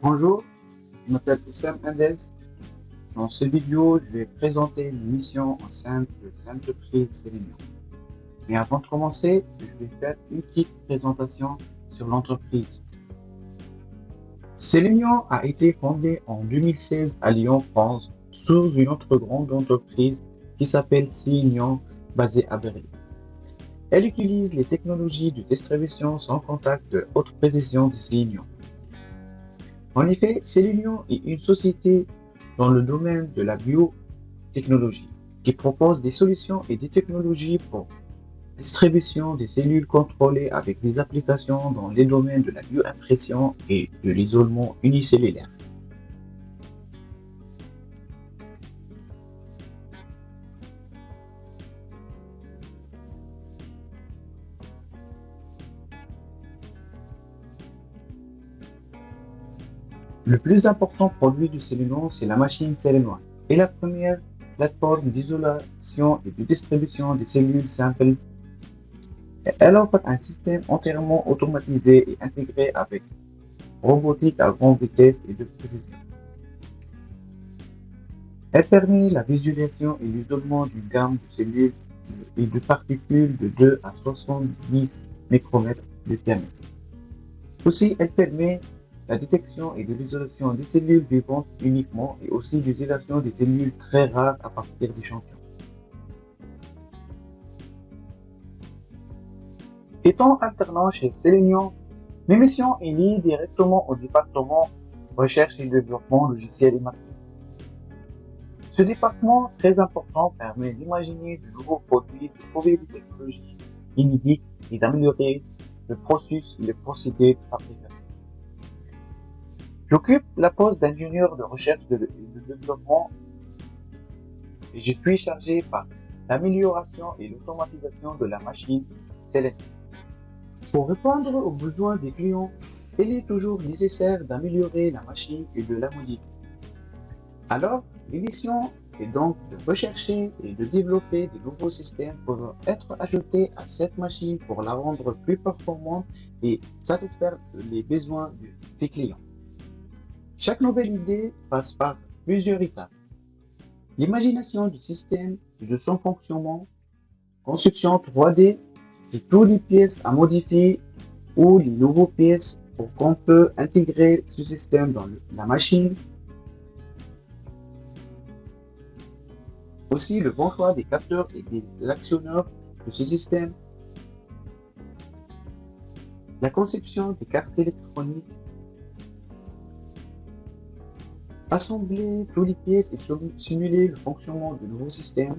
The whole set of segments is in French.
Bonjour, je m'appelle Oussam Handels. Dans ce vidéo, je vais présenter une mission au sein de l'entreprise Selenium. Mais avant de commencer, je vais faire une petite présentation sur l'entreprise. Selenium a été fondée en 2016 à Lyon, France, sous une autre grande entreprise qui s'appelle Selenium, basée à Berlin. Elle utilise les technologies de distribution sans contact de haute précision de Selenium. En effet, Selenium est une société dans le domaine de la biotechnologie qui propose des solutions et des technologies pour la distribution des cellules contrôlées avec des applications dans les domaines de la bioimpression et de l'isolement unicellulaire. Le plus important produit de Selenium, c'est la machine Selenium et la première plateforme d'isolation et de distribution des cellules simples. Elle offre un système entièrement automatisé et intégré avec robotique à grande vitesse et de précision. Elle permet la visualisation et l'isolement d'une gamme de cellules et de particules de 2 à 70 micromètres de diamètre. Aussi, elle permet la détection et de l'isolation des cellules vivantes uniquement et aussi l'isolation des cellules très rares à partir d'échantillons. Étant alternant chez Selenium, mes missions sont liées directement au département recherche et développement logiciel et matériel. Ce département très important permet d'imaginer de nouveaux produits, de trouver des technologies inédites et d'améliorer le processus et les procédés de fabrication. J'occupe la poste d'ingénieur de recherche et de développement et je suis chargé par l'amélioration et l'automatisation de la machine Selenium. Pour répondre aux besoins des clients, il est toujours nécessaire d'améliorer la machine et de la modifier. Alors, l'émission est donc de rechercher et de développer de nouveaux systèmes pouvant être ajoutés à cette machine pour la rendre plus performante et satisfaire les besoins des clients. Chaque nouvelle idée passe par plusieurs étapes. L'imagination du système et de son fonctionnement, construction 3D de toutes les pièces à modifier ou les nouvelles pièces pour qu'on peut intégrer ce système dans la machine. Aussi le bon choix des capteurs et des actionneurs de ce système, la conception des cartes électroniques, assembler toutes les pièces et simuler le fonctionnement du nouveau système,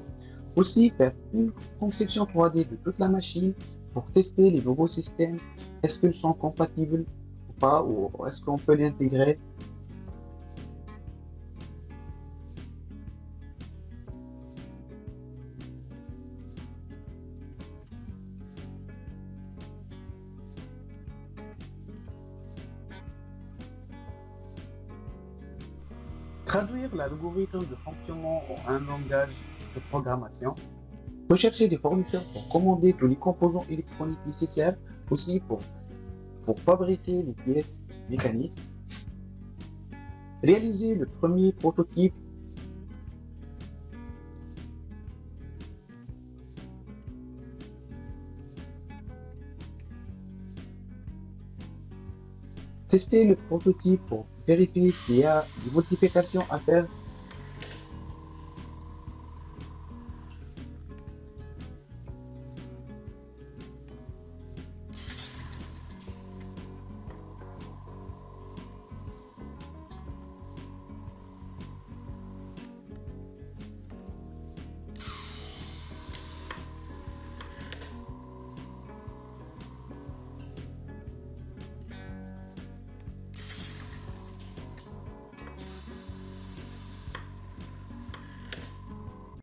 aussi faire une conception 3D de toute la machine pour tester les nouveaux systèmes, est-ce qu'ils sont compatibles ou pas, ou est-ce qu'on peut l'intégrer. Traduire l'algorithme de fonctionnement en un langage de programmation. Rechercher des fournisseurs pour commander tous les composants électroniques nécessaires, aussi pour fabriquer les pièces mécaniques. Réaliser le premier prototype. Tester le prototype pour vérifier s'il y a des modifications à faire